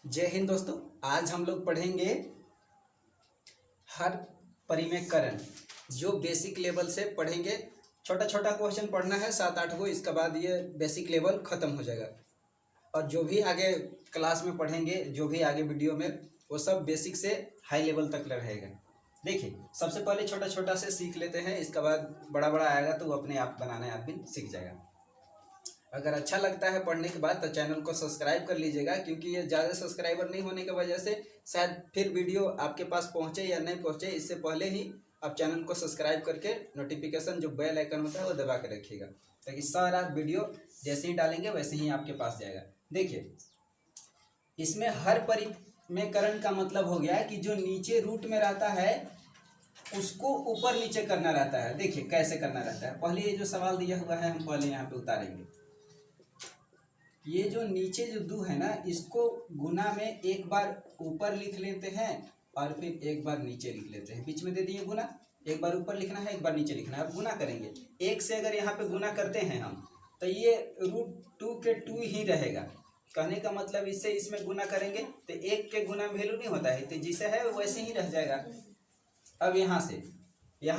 जय हिंद दोस्तों। आज हम लोग पढ़ेंगे हर परिमेयकरण, जो बेसिक लेवल से पढ़ेंगे। छोटा छोटा क्वेश्चन पढ़ना है 7-8 को, इसके बाद ये बेसिक लेवल ख़त्म हो जाएगा। और जो भी आगे क्लास में पढ़ेंगे, जो भी आगे वीडियो में, वो सब बेसिक से हाई लेवल तक रहेगा। देखिए, सबसे पहले छोटा छोटा से सीख लेते हैं, इसके बाद बड़ा बड़ा आएगा तो वो अपने आप बनाना आदमी सीख जाएगा। अगर अच्छा लगता है पढ़ने के बाद तो चैनल को सब्सक्राइब कर लीजिएगा, क्योंकि ये ज़्यादा सब्सक्राइबर नहीं होने की वजह से शायद फिर वीडियो आपके पास पहुंचे या नहीं पहुंचे। इससे पहले ही आप चैनल को सब्सक्राइब करके नोटिफिकेशन जो बेल आइकन होता है वो दबा के रखिएगा, ताकि सारा वीडियो जैसे ही डालेंगे वैसे ही आपके पास जाएगा। देखिए, इसमें हर परिमेयकरण का मतलब हो गया कि जो नीचे रूट में रहता है उसको ऊपर नीचे करना रहता है। देखिए कैसे करना रहता है। पहले ये जो सवाल दिया हुआ है हम पहले यहाँ पे उतारेंगे। ये जो नीचे जो दो है ना, इसको गुना में एक बार ऊपर लिख लेते हैं और फिर एक बार नीचे लिख लेते हैं। बीच में दे दिए गुना, एक बार ऊपर लिखना है, एक बार नीचे लिखना है। अब गुना करेंगे, एक से अगर यहाँ पे गुना करते हैं हम, तो ये √2 के 2 ही रहेगा। कहने का मतलब इससे इसमें गुना करेंगे तो एक के गुना में वैल्यू नहीं होता है, तो जिसे है वैसे ही रह जाएगा। अब यहाँ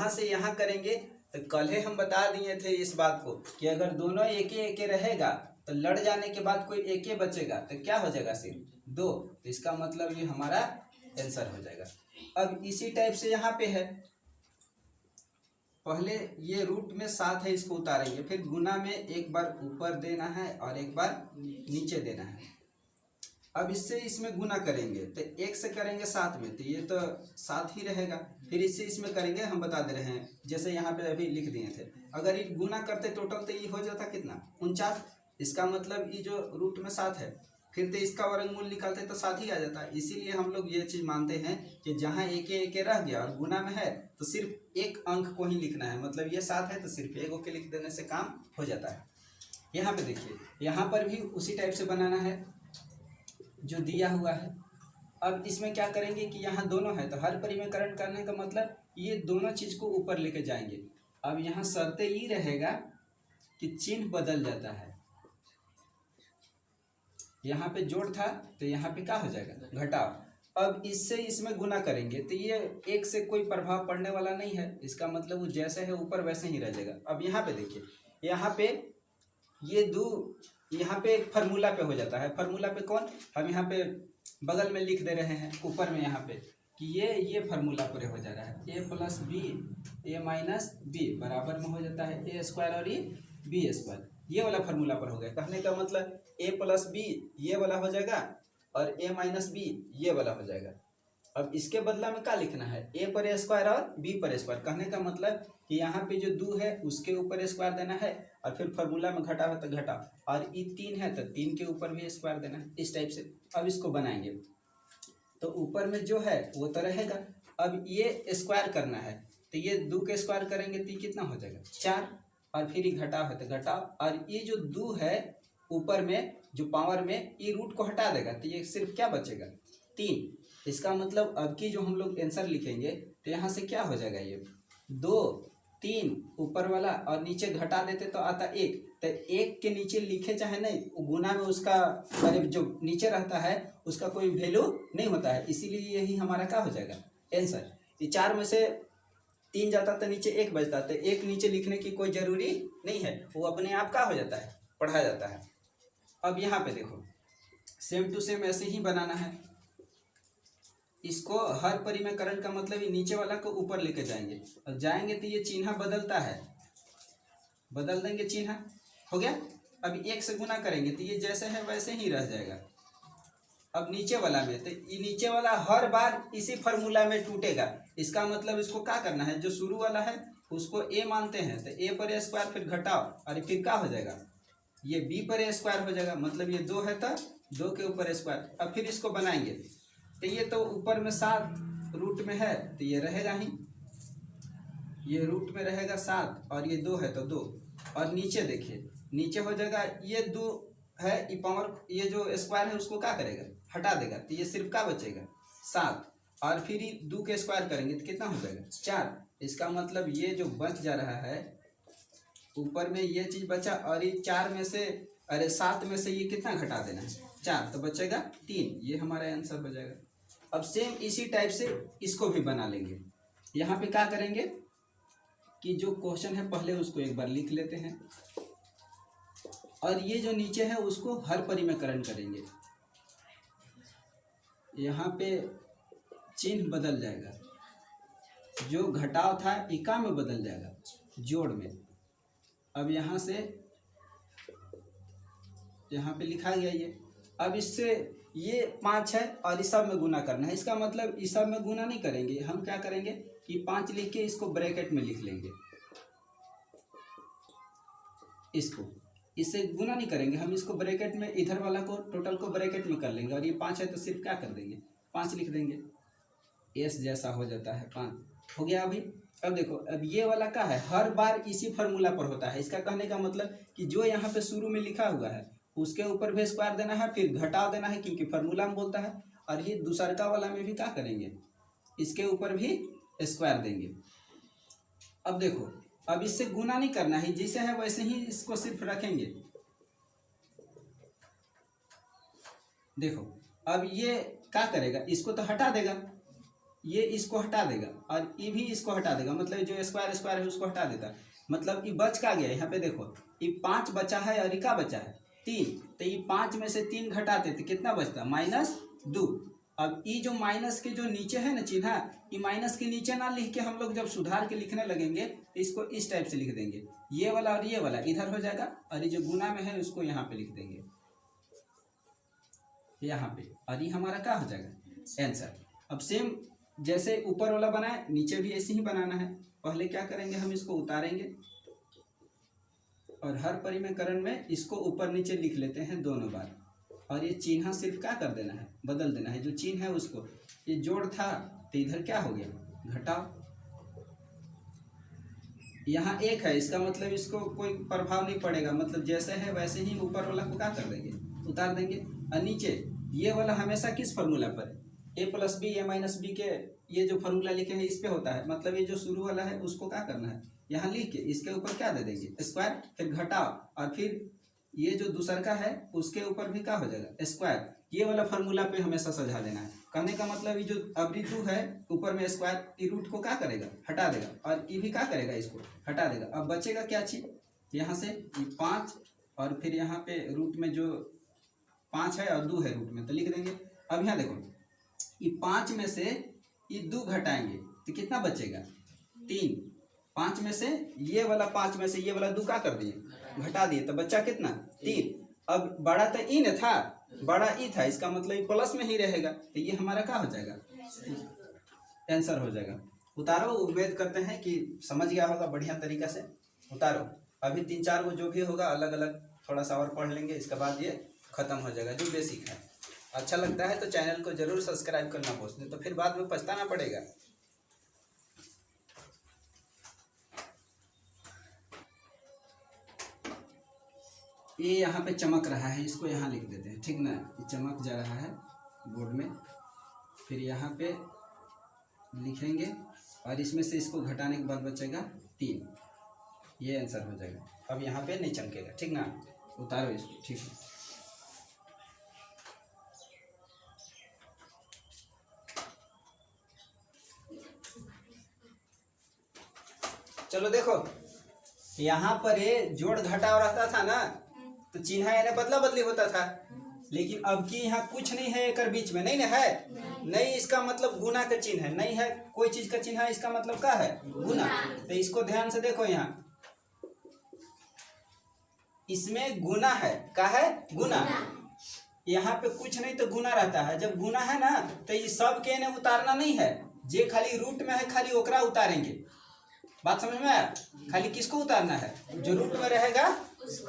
से यहाँ करेंगे तो कल ही हम बता दिए थे इस बात को कि अगर दोनों एक रहेगा तो लड़ जाने के बाद कोई एक बचेगा तो क्या हो जाएगा, सिर्फ 2। तो इसका मतलब ये हमारा आंसर हो जाएगा। अब इसी टाइप से यहाँ पे है, पहले ये रूट में 7 है, इसको उतारेंगे, फिर गुना में एक बार ऊपर देना है और एक बार नीचे देना है। अब इससे इसमें गुना करेंगे तो 1 से करेंगे 7 में, तो ये तो 7 ही रहेगा। फिर इससे इसमें करेंगे, हम बता दे रहे हैं जैसे यहाँ पे अभी लिख दिए थे। अगर ये गुना करते टोटल तो ये हो जाता कितना, 49। इसका मतलब ये जो रूट में 7 है, फिर तो इसका वर्गमूल निकालते तो 7 ही आ जाता है। इसीलिए हम लोग ये चीज़ मानते हैं कि जहाँ एक रह गया और गुना में है तो सिर्फ एक अंक को ही लिखना है। मतलब ये 7 है तो सिर्फ एक के लिख देने से काम हो जाता है। यहाँ पे देखिए, यहाँ पर भी उसी टाइप से बनाना है जो दिया हुआ है। अब इसमें क्या करेंगे कि यहाँ दोनों है तो हर परिमेयकरण करने का मतलब ये दोनों चीज़ को ऊपर लेके जाएंगे। अब यहाँ शर्त ये रहेगा कि चिन्ह बदल जाता है। यहाँ पे जोड़ था तो यहाँ पे क्या हो जाएगा, घटाव। अब इससे इसमें गुना करेंगे तो ये एक से कोई प्रभाव पड़ने वाला नहीं है। इसका मतलब वो जैसे है ऊपर वैसे ही रह जाएगा। अब यहाँ पे देखिए, यहाँ पे ये दो, यहाँ पे एक फार्मूला पे हो जाता है। फार्मूला पे कौन, हम यहाँ पे बगल में लिख दे रहे हैं ऊपर में यहाँ पे कि ये फार्मूला पूरे हो जा रहा है। a+b a-b बराबर में हो जाता है a² और ये b²। ये वाला फार्मूला पर हो गया। कहने का मतलब a+b ये वाला हो जाएगा और a-b ये वाला हो जाएगा। अब इसके बदला में क्या लिखना है, a पर a² और b पर a²। कहने का मतलब कि यहाँ पे जो 2 है उसके ऊपर स्क्वायर देना है, और फिर फार्मूला में घटा है तो घटा, और ये 3 है तो 3 के ऊपर भी स्क्वायर देना है। इस टाइप से अब इसको बनाएंगे तो ऊपर में जो है वो तो रहेगा। अब ये स्क्वायर करना है तो ये 2 के स्क्वायर करेंगे तो कितना हो जाएगा, 4, और फिर ये घटाव है तो घटाव, और ये जो 2 है ऊपर में जो पावर में, ये रूट को हटा देगा तो ये सिर्फ क्या बचेगा, 3। इसका मतलब अब की जो हम लोग आंसर लिखेंगे तो यहाँ से क्या हो जाएगा, ये 2 3 ऊपर वाला और नीचे घटा देते तो आता 1। तो 1 के नीचे लिखे चाहे नहीं, गुना में उसका अरे जो नीचे रहता है उसका कोई वैल्यू नहीं होता है। इसीलिए यही हमारा क्या हो जाएगा, आंसर। ये 4 में से 3 जाता तो नीचे 1 बचता, तो 1 नीचे लिखने की कोई ज़रूरी नहीं है, वो अपने आप का हो जाता है, पढ़ा जाता है। अब यहाँ पे देखो, सेम टू सेम ऐसे ही बनाना है। इसको हर परिमेयकरण का मतलब ये नीचे वाला को ऊपर लेके जाएंगे, और जाएंगे तो ये चिन्ह बदलता है, बदल देंगे चिन्ह, हो गया। अब 1 से गुना करेंगे तो ये जैसे है वैसे ही रह जाएगा। अब नीचे वाला में तो ये नीचे वाला हर बार इसी फार्मूला में टूटेगा। इसका मतलब इसको क्या करना है, जो शुरू वाला है उसको a मानते हैं तो a पर a² फिर घटाओ, और फिर क्या हो जाएगा, ये b पर a² हो जाएगा। मतलब ये 2 है तो 2 के ऊपर स्क्वायर। अब फिर इसको बनाएंगे तो ये तो ऊपर में 7 रूट में है तो ये रहेगा ही, ये रूट में रहेगा 7, और ये 2 है तो 2, और नीचे देखिए नीचे हो जाएगा, ये 2 है, ये पावर, ये जो स्क्वायर है उसको क्या करेगा, हटा देगा, तो ये सिर्फ क्या बचेगा, 7, और फिर ये 2 के स्क्वायर करेंगे तो कितना हो जाएगा, 4। इसका मतलब ये जो बच जा रहा है ऊपर में ये चीज़ बचा, और ये 4 में से अरे 7 में से ये कितना घटा देना है, 4, तो बचेगा 3। ये हमारा आंसर हो जाएगा। अब सेम इसी टाइप से इसको भी बना लेंगे। यहाँ पे क्या करेंगे कि जो क्वेश्चन है पहले उसको एक बार लिख लेते हैं, और ये जो नीचे है उसको हर परिमेयकरण करेंगे। यहाँ पे चिन्ह बदल जाएगा, जो घटाव था इका में बदल जाएगा, जोड़ में। अब यहाँ से यहाँ पे लिखा गया ये। अब इससे ये 5 है और इस सब में गुना करना है। इसका मतलब इस सब में गुना नहीं करेंगे, हम क्या करेंगे कि 5 लिख के इसको ब्रैकेट में लिख लेंगे। इसको इससे गुना नहीं करेंगे, हम इसको ब्रैकेट में, इधर वाला को टोटल को ब्रैकेट में कर लेंगे, और ये 5 है तो सिर्फ क्या कर देंगे 5 लिख देंगे। एस जैसा हो जाता है 5 हो गया। अभी अब देखो, अब ये वाला क्या है, हर बार इसी फार्मूला पर होता है। इसका कहने का मतलब कि जो यहाँ पे शुरू में लिखा हुआ है उसके ऊपर भी स्क्वायर देना है, फिर घटा देना है क्योंकि फार्मूला में बोलता है। और ये दूसरका वाला में भी क्या करेंगे, इसके ऊपर भी स्क्वायर देंगे। अब देखो, अब इससे गुना नहीं करना है, जैसे है वैसे ही इसको सिर्फ रखेंगे। देखो अब ये क्या करेगा, इसको तो हटा देगा, ये इसको हटा देगा और ये भी इसको हटा देगा, मतलब जो स्क्वायर स्क्वायर है उसको हटा देता। मतलब ये बच का गया, यहाँ पे देखो ये 5 बचा है और ये क्या बचा है 3, तो ये 5 में से 3 घटाते तो कितना बचता -2। अब ये जो माइनस के जो नीचे है ना चिन्ह, ये माइनस के नीचे ना लिख के हम लोग जब सुधार के लिखने लगेंगे तो इसको इस टाइप से लिख देंगे, ये वाला और ये वाला इधर हो जाएगा, और ये जो गुना में है उसको यहाँ पे लिख देंगे, यहाँ पे, और ये हमारा क्या हो जाएगा आंसर। अब सेम जैसे ऊपर वाला बनाए नीचे भी ऐसे ही बनाना है। पहले क्या करेंगे, हम इसको उतारेंगे और हर परिमेयकरण में इसको ऊपर नीचे लिख लेते हैं दोनों बार, और ये चिन्ह सिर्फ क्या कर देना है, बदल देना है। जो चिन्ह है उसको, ये जोड़ था तो इधर क्या हो गया घटाव। यहाँ 1 है, इसका मतलब इसको कोई प्रभाव नहीं पड़ेगा, मतलब जैसे है वैसे ही ऊपर वाला को क्या कर देंगे, उतार देंगे। और नीचे ये वाला हमेशा किस फार्मूला पर, a+b a-b के ये जो फार्मूला लिखे हैं इस पे होता है, मतलब ये जो शुरू वाला है उसको क्या करना है, यहाँ लिख के इसके ऊपर क्या दे देंगे स्क्वायर, फिर घटाव, और फिर ये जो दूसरका है उसके ऊपर भी क्या हो जाएगा स्क्वायर। ये वाला फार्मूला पे हमेशा सजा देना है। कहने का मतलब ये जो अवधि 2 है ऊपर में स्क्वायर, ये रूट को क्या करेगा हटा देगा, और ये भी क्या करेगा इसको हटा देगा। अब बचेगा क्या चीज, यहाँ से ये 5, और फिर यहाँ पे रूट में जो 5 है और 2 है रूट में, तो लिख देंगे। अब यहाँ देखो, ये 5 में से ये 2 घटाएंगे तो कितना बचेगा 3। 5 में से ये वाला 5 में से ये वाला 2 क्या कर दिए घटा दिए, तो बच्चा कितना 3। अब बड़ा तो ई न था, बड़ा ई था, इसका मतलब प्लस में ही रहेगा, तो ये हमारा क्या हो जाएगा आंसर हो जाएगा। उतारो, उम्मीद करते हैं कि समझ गया होगा बढ़िया तरीका से। उतारो, अभी 3-4 वो जो भी होगा अलग अलग थोड़ा सा और पढ़ लेंगे, इसके बाद ये खत्म हो जाएगा जो बेसिक है। अच्छा लगता है तो चैनल को जरूर सब्सक्राइब करना दोस्त, नहीं तो फिर बाद में पछताना पड़ेगा। ये यहाँ पे चमक रहा है, इसको यहाँ लिख देते हैं, ठीक ना, ये चमक जा रहा है बोर्ड में, फिर यहाँ पे लिखेंगे और इसमें से इसको घटाने के बाद बचेगा 3, ये आंसर हो जाएगा। अब यहाँ पे नहीं चमकेगा, ठीक ना, उतारो इसको, ठीक है। चलो देखो, यहाँ पर ये जोड़ घटाव रहता था ना, तो चिन्ह यानी बदला बदली होता था, लेकिन अब की यहाँ कुछ नहीं है एक बीच में, नहीं ना है, नहीं, इसका मतलब गुना का चिन्ह है, नहीं है कोई चीज का चिन्ह है, इसका मतलब क्या है गुना। तो इसको ध्यान से देखो, यहाँ इसमें गुना है, क्या है गुना, यहाँ पे कुछ नहीं तो गुना रहता है। जब गुना है ना तो ये सब के ने उतारना नहीं है, जे खाली रूट में है खाली ओकरा उतारेंगे। बात समझ में आया, खाली किसको उतारना है, जो रूट में रहेगा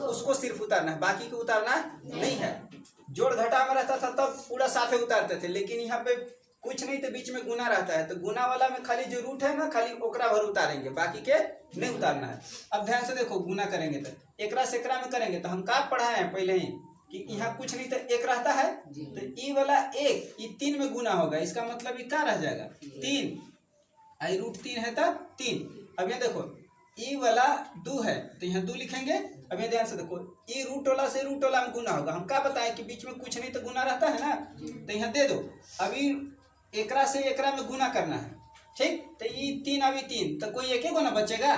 उसको सिर्फ उतारना है, बाकी को उतारना नहीं है। जोड़ घटा में रहता था तब पूरा साथ उतारते थे, लेकिन यहाँ पे कुछ नहीं तो बीच में गुना रहता है, तो गुना वाला में खाली जो रूट है ना खाली ओकरा भर उतारेंगे, बाकी के नहीं उतारना है। अब ध्यान से देखो, गुना करेंगे तो एकरा से एकरा में करेंगे, तो हम का पढ़ाए हैं पहले ही कि यहाँ कुछ नहीं तो 1 रहता है, तो ई वाला 1 ये 3 में गुना होगा, इसका मतलब ये क्या रह जाएगा 3, आई रूट 3 है तो 3। अब यहाँ देखो ई वाला 2 है तो यहाँ 2 लिखेंगे अब ये ध्यान से देखो, ई रूट वाला से रूट वाला में गुना होगा। हम क्या बताएं कि बीच में कुछ नहीं तो गुना रहता है ना, तो यहाँ दे दो। अभी एकरा से एकरा में गुना करना है, ठीक। तो ये 3 अभी 3, तो कोई एक ही गुना बचेगा,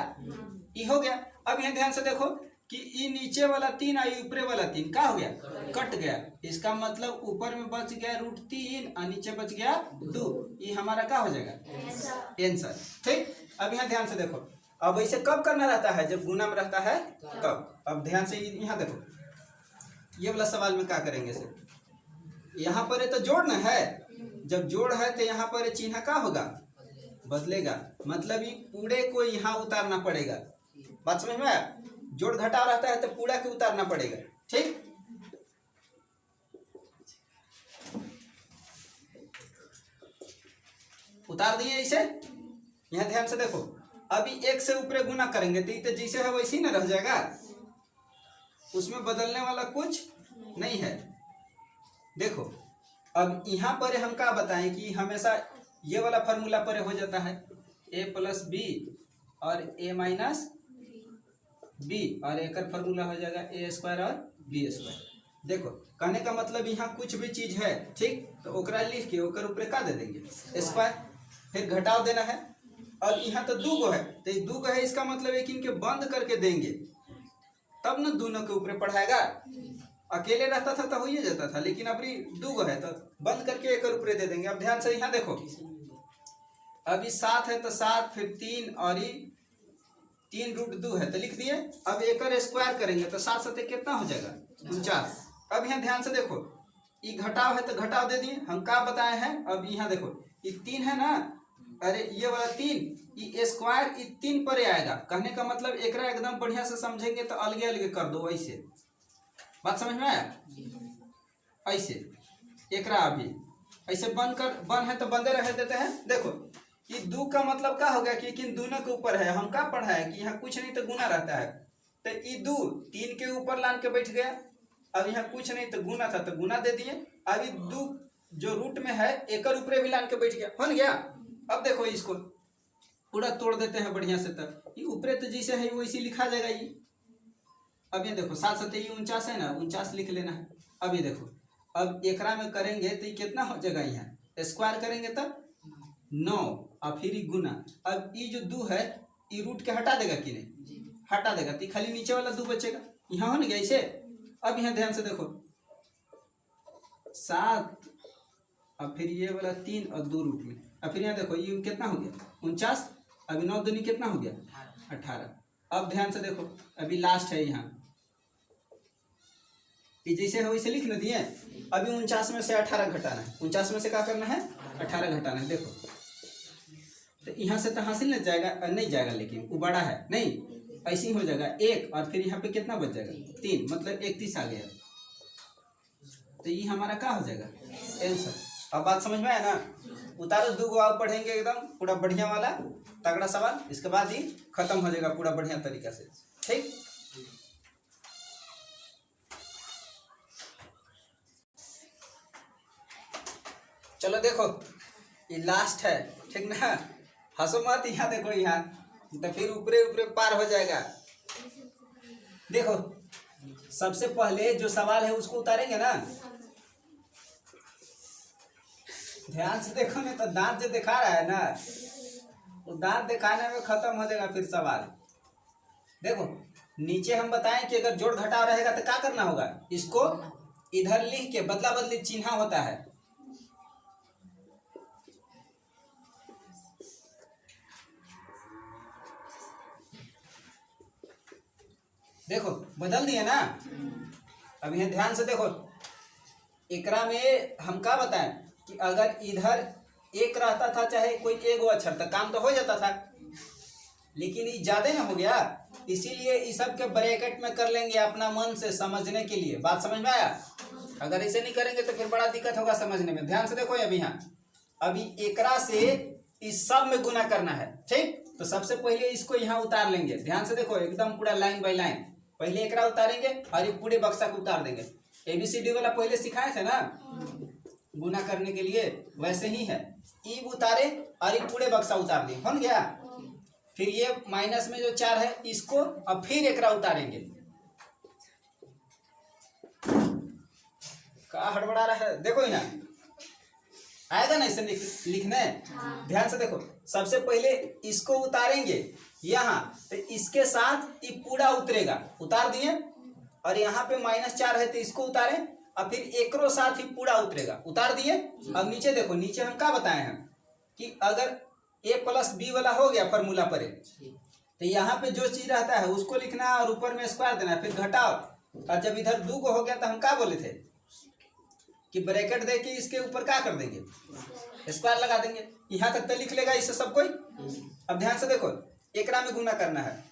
ये हो गया। अब यहाँ ध्यान से देखो कि ये नीचे वाला 3 और ऊपरे वाला 3 क्या हो गया, कट गया। इसका मतलब ऊपर में बच गया √3 और नीचे बच गया 2। ये हमारा क्या हो जाएगा, आंसर, ठीक। अब यहाँ ध्यान से देखो, अब इसे कब करना रहता है, जब गुना में रहता है तब। अब ध्यान से यहाँ देखो, ये वाला सवाल में क्या करेंगे सर, यहाँ पर तो जोड़ना है। जब जोड़ है तो यहाँ पर चिन्ह क्या होगा, बदलेगा। मतलब ये पूरे को यहाँ उतारना पड़ेगा। बात समझ में आया, जोड़ घटाव रहता है तो पूरा को उतारना पड़ेगा, ठीक। उतार दिए इसे। यहाँ ध्यान से देखो, अभी 1 से ऊपर गुना करेंगे तो ये तो जैसे है वैसे ही ना रह जाएगा, उसमें बदलने वाला कुछ नहीं है। देखो अब यहाँ पर हम क्या बताएं कि हमेशा ये वाला फार्मूला पर हो जाता है a + b और a - b, और एक फार्मूला हो जाएगा a² और b²। देखो कहने का मतलब यहाँ कुछ भी चीज है, ठीक, तो ओकरा लिख के ओकर ऊपर का दे देंगे स्क्वायर, फिर घटाव देना है। अब यहाँ तो 2 गो है, तो 2 गो है, इसका मतलब है कि इनके बंद करके देंगे तब न दोनों के ऊपर पढ़ाएगा। अकेले रहता था तो हो ही जाता था, लेकिन अभी 2 गो है तो बंद करके एक ऊपर दे देंगे। अब ध्यान से यहाँ देखो, अभी 7 है तो 7, फिर 3 और ये 3√2 है तो लिख दिए। अब एक स्क्वायर करेंगे तो 7 7 कितना हो जाएगा, 49। अब यहाँ ध्यान से देखो, ये घटाव है तो घटाव दे दिए। हम क्या बताए हैं, अब यहाँ देखो ये 3 है ना, अरे ये वाला 3, ये स्क्वायर ये 3 पर आएगा। कहने का मतलब एकरा एकदम बढ़िया से समझेंगे तो अलगे अलगे कर दो, ऐसे। बात समझ में आया, ऐसे एकरा अभी ऐसे बन है तो बंदे रह देते हैं। देखो ये 2 का मतलब क्या हो गया कि इन दोनों के ऊपर है। हम क्या पढ़ा है कि यहाँ कुछ नहीं तो गुना रहता है, तो ये 2 3 के ऊपर लान के बैठ गया। अब यहाँ कुछ नहीं तो गुना था तो गुना दे दिए। अभी 2 जो रूट में है एक ऊपर भी लान के बैठ गया, हो गया। अब देखो इसको पूरा तोड़ देते हैं बढ़िया से, तब ये ऊपर तो जैसे है वैसे लिखा जाएगा ये। अब ये देखो 7 7 49 है ना, 49 लिख लेना है। अब ये देखो, अब एकरा में करेंगे तो ये कितना हो जाएगा, यहाँ स्क्वायर करेंगे तब 9 और फिर ये गुना। अब ये जो 2 है ये रूट के हटा देगा कि नहीं, हटा देगा, तो खाली नीचे वाला 2 बचेगा। यहाँ हो ना गया इसे। अब यहाँ ध्यान से देखो 7 और फिर ये वाला 3 और 2 रूट में। अब फिर यहाँ देखो ये कितना हो गया, 49। अभी 9 दूनी कितना हो गया, 18। अब ध्यान से देखो, अभी लास्ट है यहाँ, जैसे है वैसे लिख न दिए। अभी 49 में से 18 घटाना है, 49 में से क्या करना है, 18 घटाना है। देखो तो यहाँ से तो हासिल नहीं जाएगा, नहीं जाएगा, लेकिन वो बड़ा है नहीं, ऐसे ही हो जाएगा 1 और फिर यहाँ पे कितना बच जाएगा, 3, मतलब 31 आ गया। तो ये हमारा क्या हो जाएगा, आंसर। अब बात समझ में आया ना। उतारो 2 गो आप पढ़ेंगे एकदम पूरा बढ़िया वाला तगड़ा सवाल, इसके बाद ही खत्म हो जाएगा पूरा बढ़िया तरीका से, ठीक। चलो देखो ये लास्ट है, ठीक ना, हंसो मत। यहाँ देखो, यहाँ तो फिर ऊपरे ऊपरे पार हो जाएगा। देखो सबसे पहले जो सवाल है उसको उतारेंगे ना, ध्यान से देखो ना, तो दांत जो दिखा रहा है ना, वो दांत दिखाने में खत्म हो जाएगा फिर सवाल। देखो नीचे हम बताएं कि अगर जोड़ घटाव रहेगा तो क्या करना होगा, इसको इधर लिख के बदला बदली चिन्ह होता है। देखो बदल दिए ना। अब यहाँ ध्यान से देखो, एकरा में हम क्या बताएं कि अगर इधर 1 रहता था, चाहे कोई 1 अक्षर तक काम तो हो जाता था, लेकिन ये ज्यादा ना हो गया, इसीलिए इस सब के ब्रैकेट में कर लेंगे अपना मन से समझने के लिए। बात समझ में आया। अगर ऐसे नहीं करेंगे तो फिर बड़ा दिक्कत होगा समझने में। ध्यान से देखो, अभी यहाँ अभी एकरा से इस सब में गुना करना है, ठीक। तो सबसे पहले इसको यहाँ उतार लेंगे। ध्यान से देखो एकदम पूरा लाइन बाय लाइन, पहले एकरा उतारेंगे और ये पूरे बक्सा को उतार देंगे। ABCD वाला पहले सिखाए थे ना गुना करने के लिए, वैसे ही है। ई उतारे और ये पूरे बक्सा उतार दिए, हो गया। फिर ये माइनस में जो 4 है इसको अब फिर एकरा उतारेंगे, क्या हड़बड़ा रहा है, देखो यहाँ आएगा ना इसे लिखने। ध्यान से देखो, सबसे पहले इसको उतारेंगे यहाँ, तो इसके साथ ये पूरा उतरेगा, उतार दिए। और यहाँ पे -4 है तो इसको उतारे, और फिर एकरो साथ ही पूरा उतरेगा, उतार दिए। अब नीचे देखो, नीचे हम क्या बताए हैं कि अगर a + b वाला हो गया फॉर्मूला पर, तो यहाँ पे जो चीज रहता है उसको लिखना है और ऊपर में स्क्वायर देना है, फिर घटाओ। और जब इधर 2 को हो गया तो हम क्या बोले थे कि ब्रैकेट दे के इसके ऊपर क्या कर देंगे, स्क्वायर लगा देंगे। यहाँ तक तो लिख लेगा इससे सब कोई। अब ध्यान से देखो, एकरा में गुना करना है,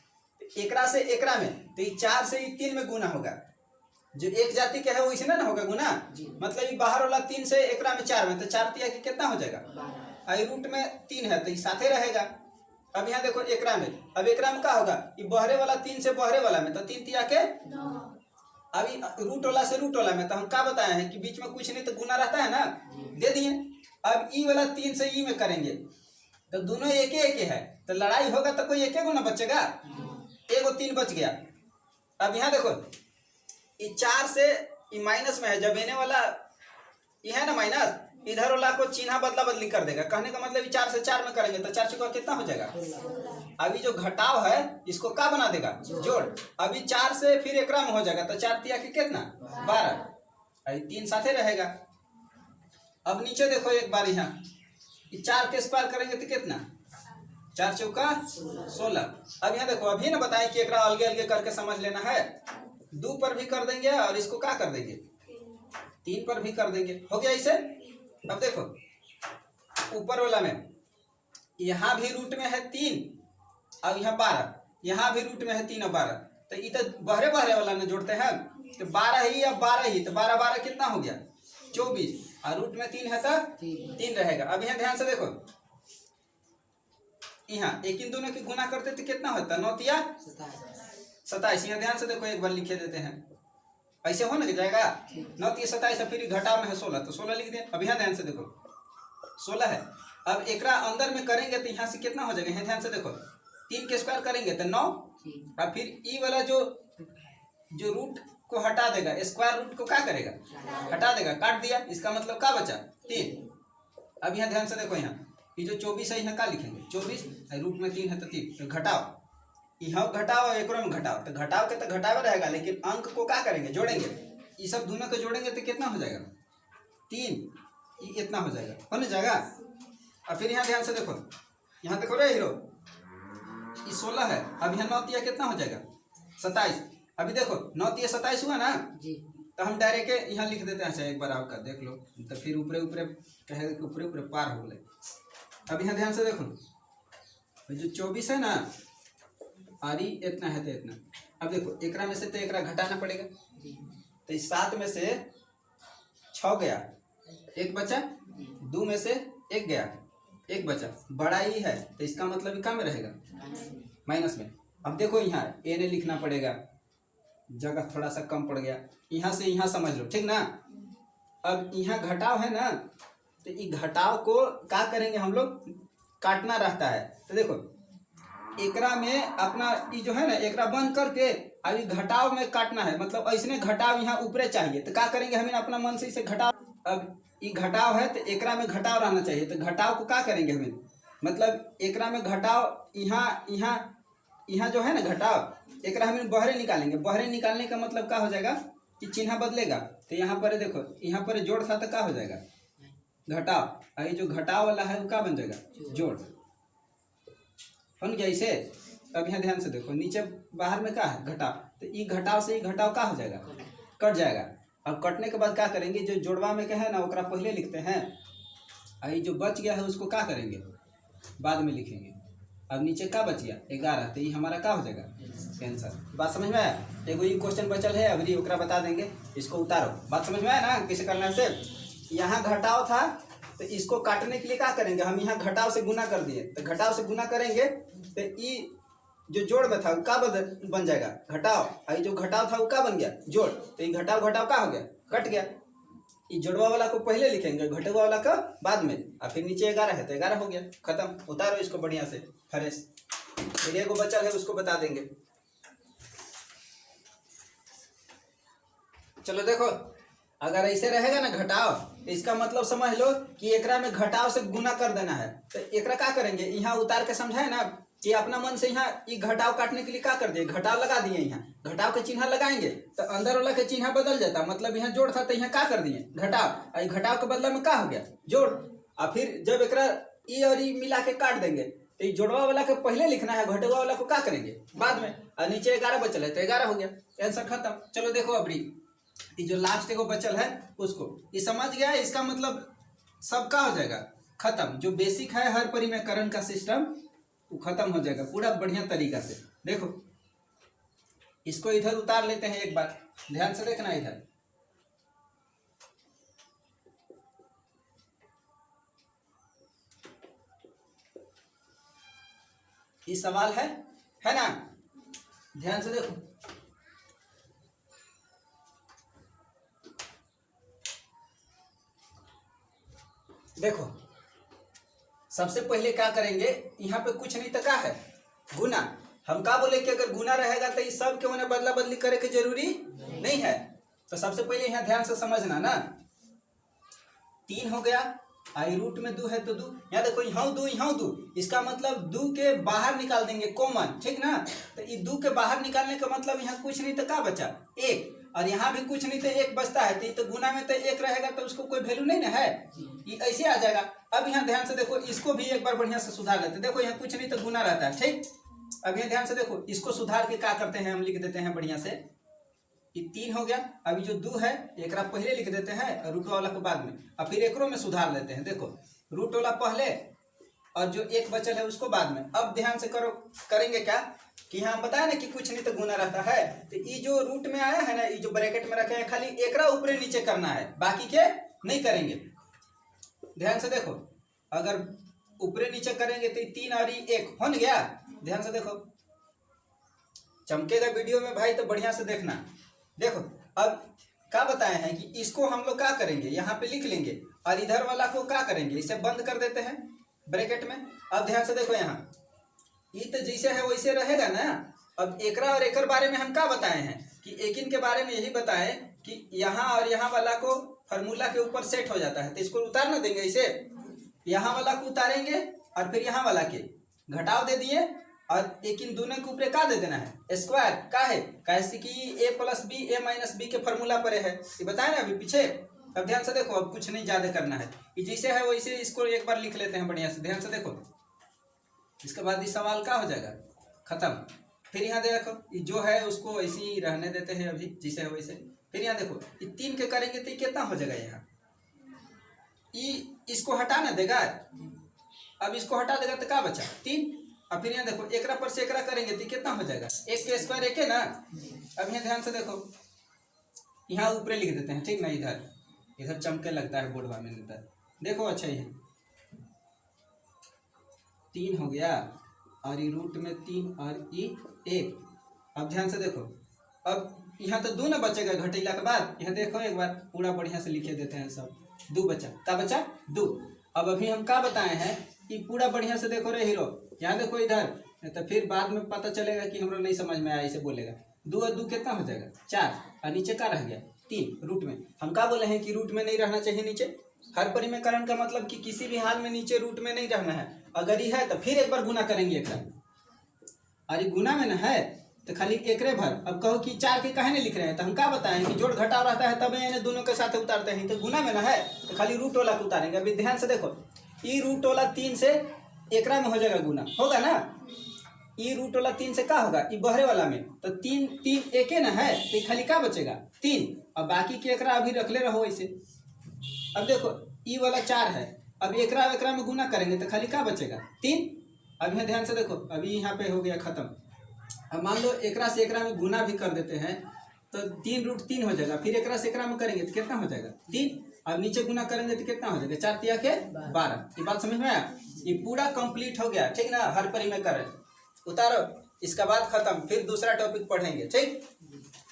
एकरा से एकरा में, तो ये 4 से 3 में गुना होगा। जो एक जाति के है वो इसमें ना होगा गुना, मतलब ये बाहर वाला 3 से एकरा में 4 में, तो 4 तिया की कितना हो जाएगा, आई रूट में 3 है तो ये साथे रहेगा। अब यहाँ देखो एकरा में, अब एकरा में क्या होगा, ये बहरे वाला 3 से बहरे वाला में, तो 3 तिया के 9। अभी रूट वाला से रूट वाला में, तो हम क्या बताए हैं कि बीच में कुछ नहीं तो गुना रहता है ना, दे दिए। अब ई वाला 3 से ई में करेंगे तो दोनों एक है, तो लड़ाई होगा तो कोई एक गुना बचेगा, एगो 3 बच गया। अब यहाँ देखो, ये 4 से ये माइनस में है, जब एने वाला ये है ना माइनस, इधर वाला को चिन्ह बदला बदली कर देगा। कहने का मतलब 4 से 4 में करेंगे तो 4 चौका कितना हो जाएगा, अभी जो घटाव है इसको क्या बना देगा, जोड़। अभी 4 से फिर एकरा में हो जाएगा, तो 4 तिया के कितना 12, अभी 3 साथे रहेगा। अब नीचे देखो एक बार, यहाँ 4 के स्क्वायर करेंगे तो कितना, 4 चौका 16। अब यहाँ देखो, अभी ना बताएं कि एकरा अलगे अलगे करके समझ लेना है। 2 पर भी कर देंगे और इसको क्या कर देंगे, 3 पर भी कर देंगे, हो गया इसे। अब देखो ऊपर वाला में यहाँ भी रूट में है 3 और यहाँ 12, यहाँ भी रूट में है 3 और 12, तो ये तो बहरे बहरे वाला में जोड़ते हैं, तो 12 ही अब 12 ही, तो 12 12 कितना हो गया 24, और रूट में 3 है तो 3 रहेगा। अब यहाँ ध्यान से देखो, यहाँ एक इन दोनों की गुना करते तो कितना होता, 9 तिया 27। यहाँ ध्यान से देखो, एक बार लिखे देते हैं, ऐसे हो ना जाएगा, 9 तिया 27, फिर घटाव में है 16, तो 16 लिख दे। अब यहाँ ध्यान से देखो 16 है। अब एकरा अंदर में करेंगे तो यहाँ से कितना हो जाएगा, यहाँ ध्यान से देखो, 3 के स्क्वायर करेंगे तो 9, और फिर ई वाला जो रूट को हटा देगा, स्क्वायर रूट को क्या करेगा, हटा देगा, काट दिया, इसका मतलब क्या बचा 3। अब यहाँ ध्यान से देखो, यहाँ ये जो 24 है यहाँ क्या लिखेंगे, 24 रूट में 3 है तो 3, तो घटाओ, यहाँ घटाओ एक में घटाओ, तो घटाओ के तो घटावा रहेगा, लेकिन अंक को क्या करेंगे, जोड़ेंगे। ये सब दोनों को जोड़ेंगे तो कितना हो जाएगा 3, ये इतना हो जाएगा, हो नहीं जाएगा। और फिर यहाँ ध्यान से देखो, यहाँ देखो रे हीरो, ये 16 है। अब यहाँ 9 तिया कितना हो जाएगा 27। अभी देखो 9 तिया 27 हुआ ना जी, तो हम डायरेक्ट यहाँ लिख देते हैं। अच्छा एक बार आपका देख लो, तो फिर ऊपरे ऊपरे कहेगा कि ऊपरे ऊपरे पार हो गए। अब यहाँ ध्यान से देखो, जो 24 है ना, और इतना है तो इतना। अब देखो एकरा में से तो एकरा घटाना पड़ेगा, तो इस 7 में से 6 गया, 1 बचा, 2 में से 1 गया, 1 बचा, बड़ा ही है तो इसका मतलब कम में रहेगा, माइनस में। अब देखो यहाँ ए ने लिखना पड़ेगा, जगह थोड़ा सा कम पड़ गया, यहाँ से यहाँ समझ लो, ठीक ना। अब यहाँ घटाव है ना, तो ये घटाव को क्या करेंगे हम लोग, काटना रहता है। तो देखो एकरा में अपना ये जो है ना, एकरा बंद करके अभी घटाव में काटना है, मतलब ऐसने घटाव यहाँ ऊपरे चाहिए, तो क्या करेंगे हमें अपना मन से इसे घटाव। अब ये घटाव है तो एकरा में घटाव रहना चाहिए, तो घटाव को क्या करेंगे हमें, मतलब एकरा में घटाव, यहाँ यहाँ यहाँ जो है ना घटाव, एकरा हमें बहरे निकालेंगे। बहरे निकालने का मतलब क्या हो जाएगा कि चिन्ह बदलेगा, तो यहाँ पर देखो, यहाँ पर जोड़ था तो क्या हो जाएगा घटाव, और ये जो घटाव वाला है वो क्या बन जाएगा जोड़, बन गया इसे। अब यहाँ ध्यान से देखो, नीचे बाहर में क्या है घटाव, तो ये घटाव से ये घटाव क्या हो जाएगा, कट जाएगा। अब कटने के बाद क्या करेंगे, जो जोड़वा में क्या है ना ओकरा पहले लिखते हैं, और ये जो बच गया है उसको क्या करेंगे बाद में लिखेंगे। अब नीचे क्या बच गया 11, तो ये हमारा क्या हो जाएगा आंसर। बात समझ में आया। एगो ये क्वेश्चन बचल है, अभी ओकरा बता देंगे, इसको उतारो। बात समझ में आया ना कैसे करना से। यहाँ घटाव था तो इसको काटने के लिए क्या करेंगे, हम यहाँ घटाव से गुना कर दिए, तो घटाव से गुना करेंगे तो ये जो जोड़ में था क्या बन जाएगा घटाव, और जो घटाव था वो क्या बन गया जोड़, तो ये घटाव घटाव क्या हो गया कट गया। ये जोड़वा वाला को पहले लिखेंगे, घटवा वाला का बाद में, और फिर नीचे 11 है तो 11 हो गया, खत्म। उतारो इसको बढ़िया से फ्रेश। फिर एगो बचल है उसको बता देंगे। चलो देखो, अगर ऐसे रहेगा ना घटाव, तो इसका मतलब समझ लो कि एकरा में घटाव से गुना कर देना है। तो एकरा क्या करेंगे, यहाँ उतार के समझाए ना कि अपना मन से यहाँ ये घटाव काटने के लिए क्या कर दिए, घटाव लगा दिए। यहाँ घटाव के चिन्ह लगाएंगे तो अंदर वाला के चिन्ह बदल जाता, मतलब यहाँ जोड़ था तो यहाँ क्या कर दिए घटाव, घटाव के बदले में क्या हो गया जोड़। और फिर जब एकरा ई और ई मिला के काट देंगे तो ये जोड़वा वाला के पहले लिखना है, घटवा वाला को क्या करेंगे बाद में। और नीचे 11 बचल है तो 11 हो गया, आंसर खत्म। चलो देखो अभी ये जो लास्ट एगो बचल है उसको ये समझ गया, इसका मतलब सबका हो जाएगा खत्म। जो बेसिक है हर परिमेयकरण का सिस्टम वो खत्म हो जाएगा पूरा बढ़िया तरीका से। देखो इसको इधर उतार लेते हैं, एक बार ध्यान से देखना इधर। ये सवाल है ना, ध्यान से देखो। देखो सबसे पहले क्या करेंगे, यहाँ पे कुछ नहीं तो क्या है गुना। हम क्या बोले कि अगर गुना रहेगा तो इस सब के होने बदला बदली करे के जरूरी नहीं है। तो सबसे पहले यहाँ ध्यान से समझना ना, 3 हो गया, आई रूट में 2 है तो 2, यहाँ देखो यहाँ 2 यहाँ 2, इसका मतलब 2 के बाहर निकाल देंगे कॉमन, ठीक ना। तो ये 2 के बाहर निकालने का मतलब यहाँ कुछ नहीं तो क्या बचा 1, और यहाँ भी कुछ नहीं तो 1 बचता है। तो ये तो गुना में तो 1 रहेगा तो उसको कोई वैल्यू नहीं ना है, ये ऐसे आ जाएगा। अब यहाँ ध्यान से देखो, इसको भी एक बार बढ़िया से सुधार लेते। देखो यहाँ कुछ नहीं तो गुना रहता है, ठीक। अब यहाँ ध्यान से देखो, इसको सुधार के क्या करते हैं हम, लिख देते हैं बढ़िया से। ये 3 हो गया, अभी जो 2 है एक पहले लिख देते हैं और रूट वाला को बाद में, और फिर एकरों में सुधार लेते हैं। देखो रूट वाला पहले और जो 1 बचल है उसको बाद में। अब ध्यान से करो, करेंगे क्या कि यहाँ बताया ना कि कुछ नहीं तो गुना रहता है। तो ये जो रूट में आया है ना, ये जो ब्रैकेट में रखे हैं, खाली एकरा ऊपरे नीचे करना है, बाकी के नहीं करेंगे। ध्यान से देखो, अगर ऊपरे नीचे करेंगे तो 3 और 1 हो गया। ध्यान से देखो, चमकेगा वीडियो में भाई तो बढ़िया से देखना। देखो अब क्या बताए हैं कि इसको हम लोग क्या करेंगे, यहाँ पे लिख लेंगे और इधर वाला को क्या करेंगे, इसे बंद कर देते हैं ब्रैकेट में। अब ध्यान से देखो, यहाँ ये तो जैसे है वैसे रहेगा ना। अब एकरा और एकर बारे में हम क्या बताए हैं कि एकिन के बारे में यही बताए कि यहाँ और यहाँ वाला को फार्मूला के ऊपर सेट हो जाता है। तो इसको उतार ना देंगे, इसे यहाँ वाला को उतारेंगे और फिर यहाँ वाला के घटाव दे दिए और एकिन दोनों के ऊपर क्या दे देना है स्क्वायर। का है कैसे कि a + b a - b के फार्मूला पर है, ये बताए ना अभी पीछे। अब ध्यान से देखो, अब कुछ नहीं ज्यादा करना है, ये जैसे है वैसे इसको एक बार लिख लेते हैं बढ़िया से। ध्यान से देखो, इसके बाद ये सवाल क्या हो जाएगा खत्म। फिर यहाँ देखो, ये जो है उसको ऐसे ही रहने देते हैं अभी जैसे है वैसे। फिर यहाँ देखो, ये 3 के करेंगे तो कितना हो जाएगा, यहाँ ये इसको हटाना देगा। अब इसको हटा देगा तो क्या बचा 3। अब फिर यहाँ देखो, एकरा पर से एकरा करेंगे तो कितना हो जाएगा 1 के स्क्वायर 1 है ना। अब यहाँ ध्यान से देखो, यहाँ ऊपर लिख देते हैं, ठीक ना। इधर चमके लगता है बोर्डवा में इधर। देखो अच्छा ही है, 3 हो गया और ये रूट में 3 और ये 1। अब ध्यान से देखो, अब यहाँ तो 2 ना बचेगा घटेला के बाद। यहाँ देखो एक बार पूरा बढ़िया से लिखे देते हैं सब। 2 बचा, क्या बचा 2। अब अभी हम क्या बताए हैं कि पूरा बढ़िया से देखो रे हीरो, यहाँ देखो इधर, तो फिर बाद में पता चलेगा कि हमरा नहीं समझ में आया, इसे बोलेगा 2 और 2 कितना हो जाएगा 4, और नीचे क्या रह गया 3 रूट में। हम क्या बोले हैं कि रूट में नहीं रहना चाहिए नीचे। हर परिमेयकरण का मतलब कि किसी भी हाल में नीचे रूट में नहीं रहना है। अगर ये है तो फिर एक बार गुना करेंगे एकरा, और ये गुना में ना है तो खाली एकरे भर। अब कहो कि 4 के कहे नहीं लिख रहे हैं, तो हम क्या बताएं कि जोड़ घटाव रहता है तब इन्हें दोनों के साथ उतारते हैं। तो गुना में ना है तो खाली रूट वाला को उतारेंगे। अभी ध्यान से देखो, ई रूट वाला 3 से एकरा में हो जाएगा गुना, होगा ना। ई रूट वाला 3 से क्या होगा, ई बहरे वाला में तो 3 3 एक ना है, तो खाली क्या बचेगा 3, और बाकी के एकरा अभी रख ले रहो ऐसे। अब देखो ई वाला 4 है, अब एकरा में गुना करेंगे तो खाली क्या बचेगा 3। अब यहाँ ध्यान से देखो, अभी यहाँ पे हो गया खत्म। अब मान लो एकरा से एकरा में गुना भी कर देते हैं तो 3 रूट 3 हो जाएगा। फिर एकरा से एकरा में करेंगे तो कितना हो जाएगा 3। अब नीचे गुना करेंगे तो कितना हो जाएगा 4 तिया के 12। ये बात समझ में आया, ये पूरा कंप्लीट हो गया, ठीक ना। हर परिमेयकरण उतारो, इसका बाद खत्म, फिर दूसरा टॉपिक पढ़ेंगे, ठीक।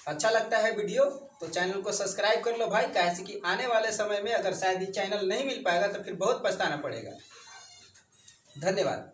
अच्छा लगता है वीडियो तो चैनल को सब्सक्राइब कर लो भाई, कैसे कि आने वाले समय में अगर शायद ये चैनल नहीं मिल पाएगा तो फिर बहुत पछताना पड़ेगा। धन्यवाद।